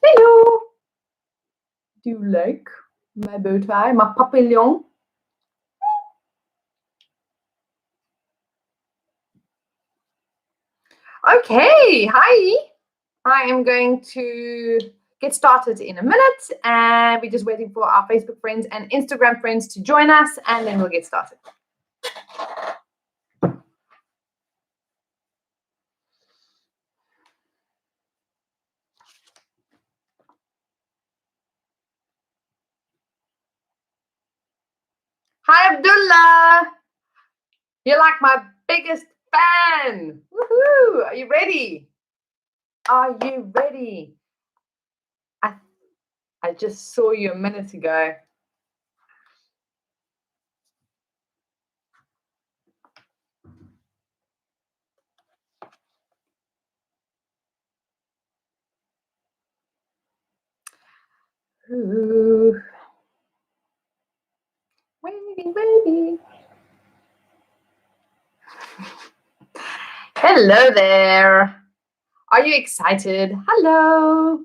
Hello. Do you like my bow tie, my papillon? Okay, hi. I am going to get started in a minute, and we're just waiting for our Facebook friends and Instagram friends to join us, and then we'll get started. Hi, Abdullah. You're like my biggest fan. Woohoo! Are you ready? Are you ready? I just saw you a minute ago. Ooh. Wavy. Hello there. Are you excited? Hello.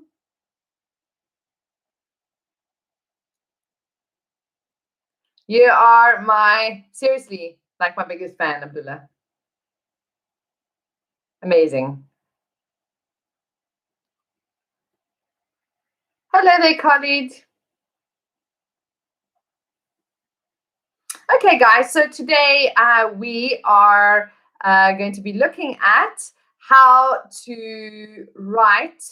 You are seriously, like my biggest fan, Abdullah. Amazing. Hello there, Khalid. Okay, guys, so today we are going to be looking at how to write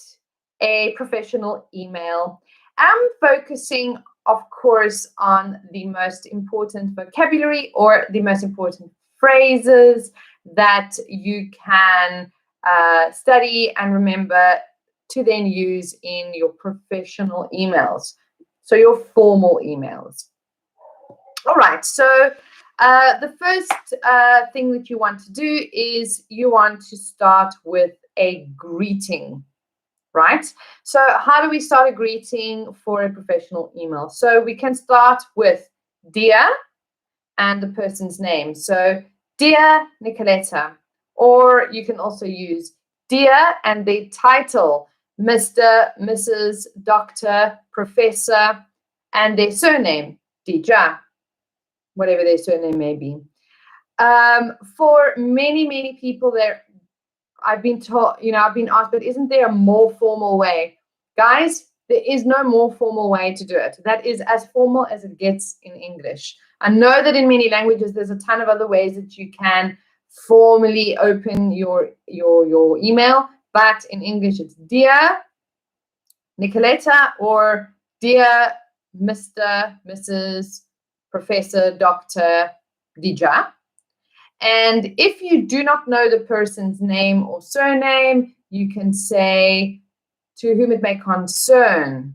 a professional email. I'm focusing, of course, on the most important vocabulary or the most important phrases that you can study and remember to then use in your professional emails, so your formal emails. All right, so the first thing that you want to do is you want to start with a greeting, right? So how do we start a greeting for a professional email? So we can start with dear and the person's name. So dear Nicoletta, or you can also use dear and the title, Mr., Mrs., Doctor, Professor, and their surname, Dija, whatever their surname may be. For many people there, I've been taught, I've been asked, but isn't there a more formal way? Guys, there is no more formal way to do it. That is as formal as it gets in English. I know that in many languages, there's a ton of other ways that you can formally open your email, but in English, it's dear Nicoletta or dear Mr., Mrs., Professor, Dr. Dija. And if you do not know the person's name or surname, you can say to whom it may concern.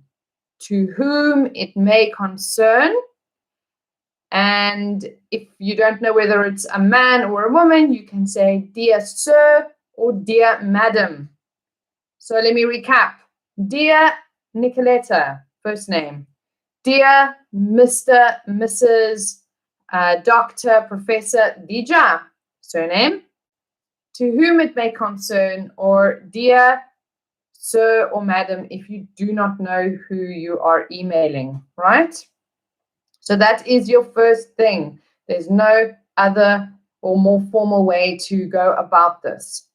To whom it may concern. And if you don't know whether it's a man or a woman, you can say dear sir or dear madam. So let me recap. Dear Nicoletta, first name. Dear Mr., Mrs., Doctor, Professor Dija, surname. To whom it may concern, or dear sir or madam, if you do not know who you are emailing, right? So that is your first thing. There's no other or more formal way to go about this.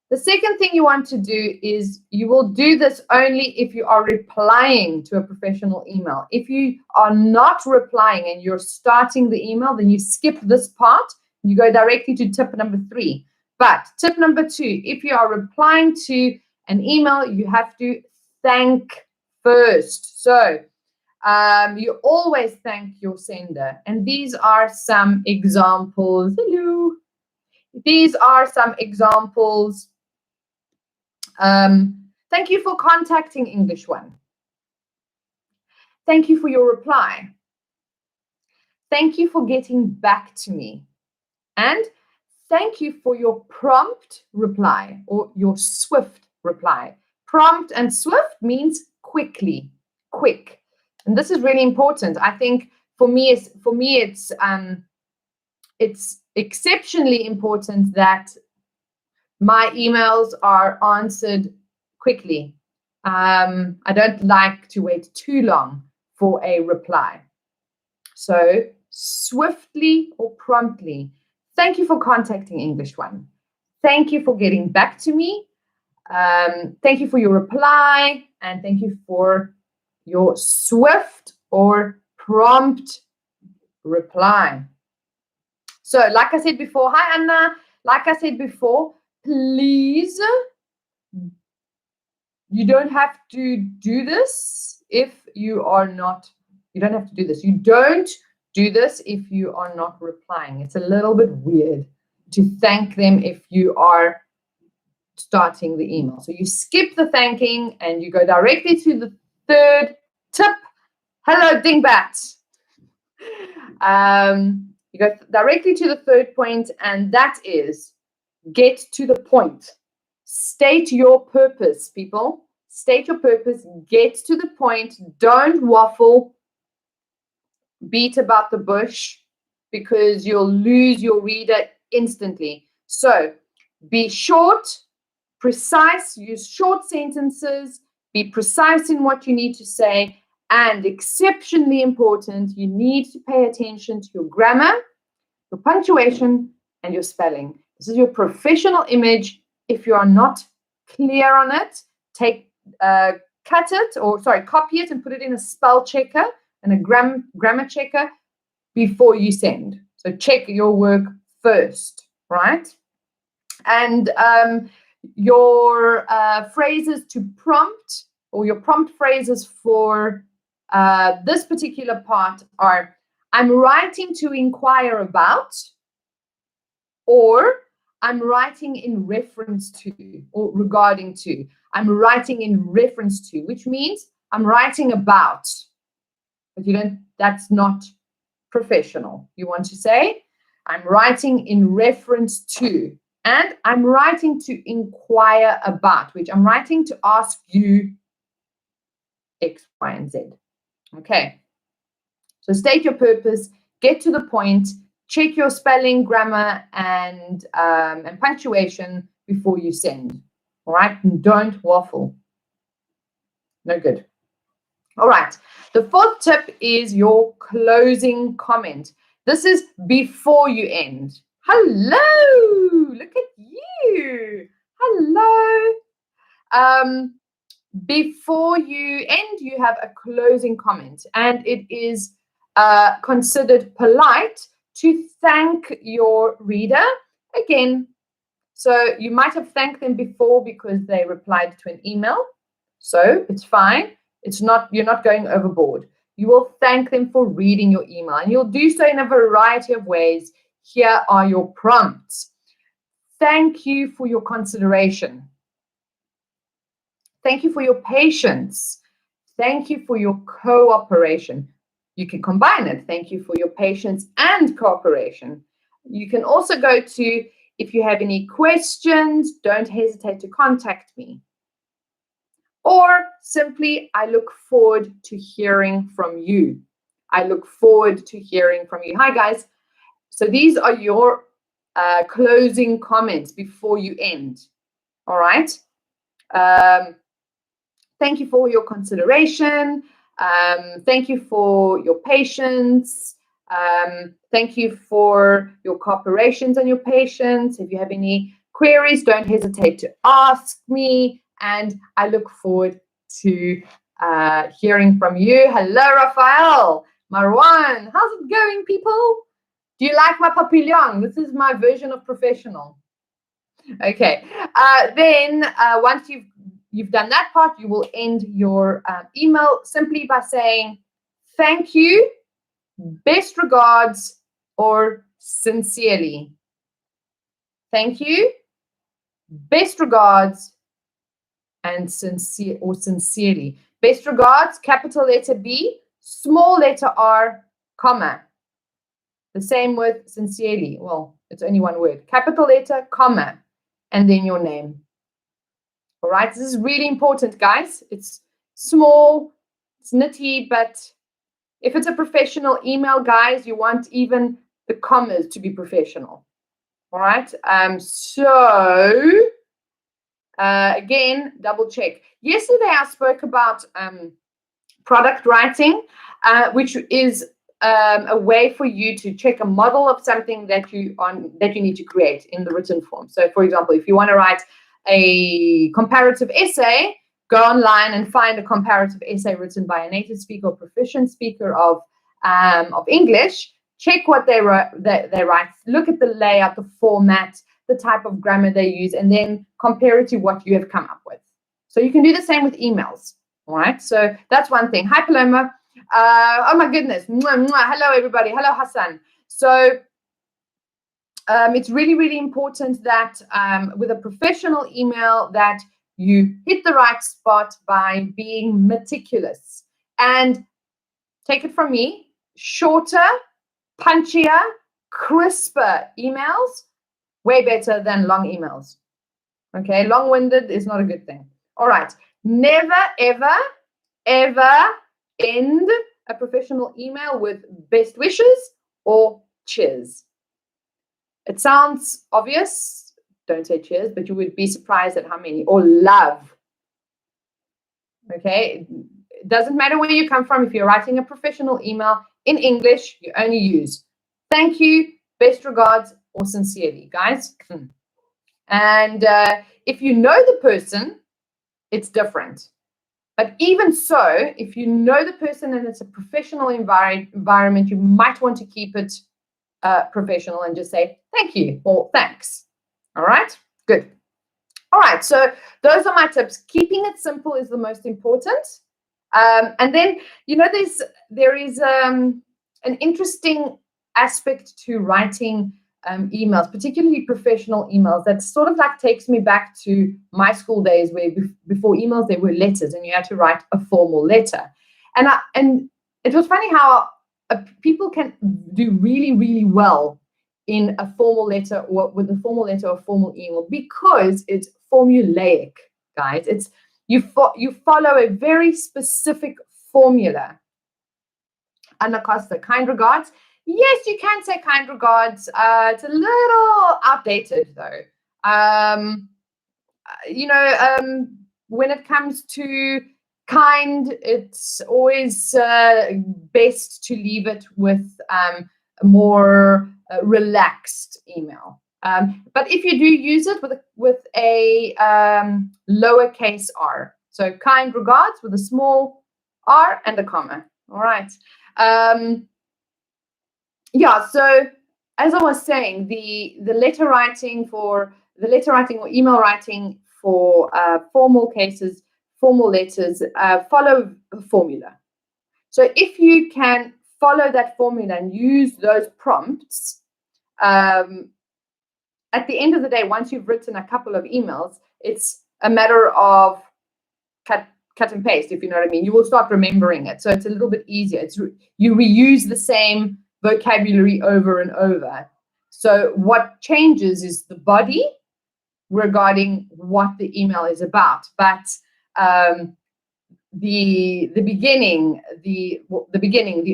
The second thing you want to do is you will do this only if you are replying to a professional email. If you are not replying and you're starting the email, then you skip this part. You go directly to tip number 3. But tip number 2, if you are replying to an email, you have to thank first. So you always thank your sender. And these are some examples. Hello. These are some examples. Thank you for contacting English One. Thank you for your reply. Thank you for getting back to me. And thank you for your prompt reply or your swift reply. Prompt and swift means quickly, quick. And this is really important. I think for me it's exceptionally important that My emails are answered quickly. I don't like to wait too long for a reply. So swiftly or promptly. Thank you for contacting English One. Thank you for getting back to me. Thank you for your reply, and thank you for your swift or prompt reply. So, like I said before, hi Anna. Like I said before, please, you don't have to do this if you are not, you don't have to do this. You don't do this if you are not replying. It's a little bit weird to thank them if you are starting the email. So you skip the thanking and you go directly to the third tip. Hello, Dingbat. You go directly to the third point, and that is get to the point. State your purpose, people. State your purpose. Get to the point. Don't waffle, beat about the bush, because you'll lose your reader instantly. So be short, precise, use short sentences, be precise in what you need to say, and exceptionally important, you need to pay attention to your grammar, your punctuation, and your spelling. This is your professional image. If you are not clear on it, copy it and put it in a spell checker and a grammar checker before you send. So check your work first, right? And your phrases to prompt, or your prompt phrases for this particular part are, I'm writing to inquire about, or I'm writing in reference to, or regarding to. I'm writing in reference to, which means I'm writing about. But you don't, that's not professional. You want to say, I'm writing in reference to, and I'm writing to inquire about, which I'm writing to ask you X, Y, and Z. Okay. So state your purpose, get to the point, check your spelling, grammar, and punctuation before you send. All right. And don't waffle. No good. All right. The fourth tip is your closing comment. This is before you end. Hello. Look at you. Hello. Before you end, you have a closing comment, and it is considered polite to thank your reader again. So you might have thanked them before because they replied to an email. So it's fine. It's not, you're not going overboard. You will thank them for reading your email, and you'll do so in a variety of ways. Here are your prompts. Thank you for your consideration. Thank you for your patience. Thank you for your cooperation. You can combine it. Thank you for your patience and cooperation. You can also go to, if you have any questions, don't hesitate to contact me. Or simply, I look forward to hearing from you. I look forward to hearing from you. Hi, guys. So these are your closing comments before you end. All right. Thank you for your consideration. Thank you for your patience. Thank you for your cooperations and your patience. If you have any queries, don't hesitate to ask me. And I look forward to hearing from you. Hello, Raphael. Marwan, how's it going, people? Do you like my papillon? This is my version of professional. Okay. Then once you've done that part, you will end your email simply by saying, thank you, best regards, or sincerely. Thank you, best regards, and sincerely. Best regards, capital letter B, small letter R, comma. The same with sincerely. Well, it's only one word. Capital letter, comma, and then your name. All right, this is really important, guys. It's small, it's nitty, but if it's a professional email, guys, you want even the commas to be professional. All right. Again, double check. Yesterday I spoke about product writing, which is a way for you to check a model of something that you need to create in the written form. So, for example, if you want to write a comparative essay, go online and find a comparative essay written by a native speaker or proficient speaker of English. Check what they write. Look at the layout, the format, the type of grammar they use, and then compare it to what you have come up with. So you can do the same with emails. All right, so that's one thing. Hi, Paloma. Oh my goodness. Mwah, mwah. Hello, everybody. Hello, Hassan. So it's really, really important that with a professional email that you hit the right spot by being meticulous. And take it from me, shorter, punchier, crisper emails, way better than long emails. Okay, long-winded is not a good thing. All right, never, ever, ever end a professional email with best wishes or cheers. It sounds obvious, don't say cheers, but you would be surprised at how many, or love. Okay, it doesn't matter where you come from. If you're writing a professional email in English, you only use thank you, best regards, or sincerely, guys. And if you know the person, it's different. But even so, if you know the person and it's a professional environment, you might want to keep it professional and just say thank you or thanks. All right, good. All right, so those are my tips. Keeping it simple is the most important. And then, you know, there is an interesting aspect to writing emails, particularly professional emails, that sort of like takes me back to my school days where before emails, there were letters and you had to write a formal letter. And it was funny how people can do really, really well in a formal letter or with a formal letter or formal email because it's formulaic, guys. It's you follow a very specific formula. Anna Costa, kind regards. Yes, you can say kind regards. It's a little outdated though. When it comes to kind, it's always best to leave it with a more relaxed email. But if you do use it with a lowercase r, so kind regards with a small r and a comma. All right. So as I was saying, the letter writing or email writing for formal cases, formal letters, follow a formula. So if you can follow that formula and use those prompts, at the end of the day, once you've written a couple of emails, it's a matter of cut and paste, if you know what I mean. You will start remembering it. So it's a little bit easier. You reuse the same vocabulary over and over. So what changes is the body regarding what the email is about. But the beginning, the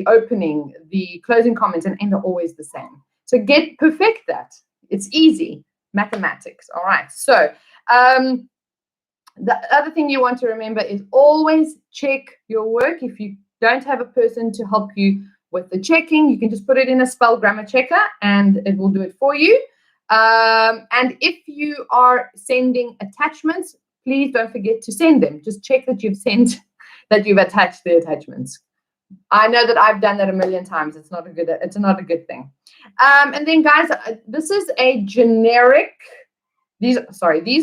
opening, the closing comments, and end are always the same. So perfect that. It's easy. Mathematics. All right. So the other thing you want to remember is always check your work. If you don't have a person to help you with the checking, you can just put it in a spell grammar checker and it will do it for you. And if you are sending attachments, please don't forget to send them. Just check that you've attached the attachments. I know that I've done that a million times. It's not a good thing. And then, guys, this is a generic. These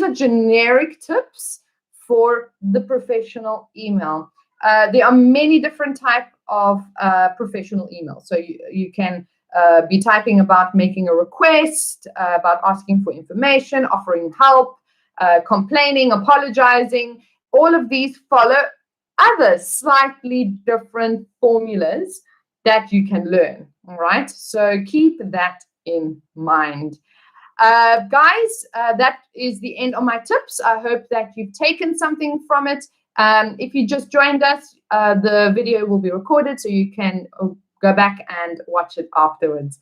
are generic tips for the professional email. There are many different types of professional emails. So you can be typing about making a request, about asking for information, offering help, complaining, apologizing. All of these follow other slightly different formulas that you can learn. All right. So keep that in mind. Guys, that is the end of my tips. I hope that you've taken something from it. If you just joined us, the video will be recorded, so you can go back and watch it afterwards.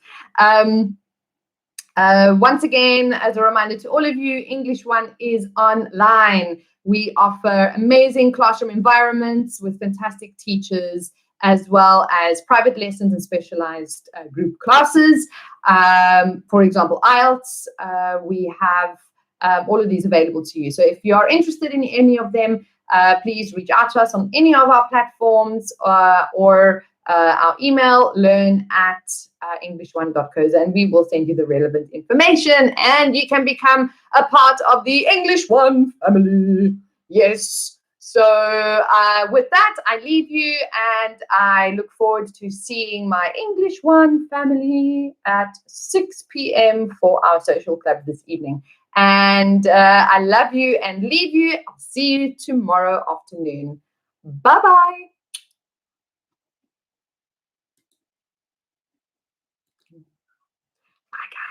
Once again, as a reminder to all of you, English One is online. We offer amazing classroom environments with fantastic teachers, as well as private lessons and specialized group classes. For example, IELTS, we have all of these available to you. So if you are interested in any of them, please reach out to us on any of our platforms or our email, learn@englishone.co, and we will send you the relevant information, and you can become a part of the English One family. Yes. So with that, I leave you, and I look forward to seeing my English One family at 6 p.m. for our social club this evening. And I love you and leave you. I'll see you tomorrow afternoon. Bye-bye.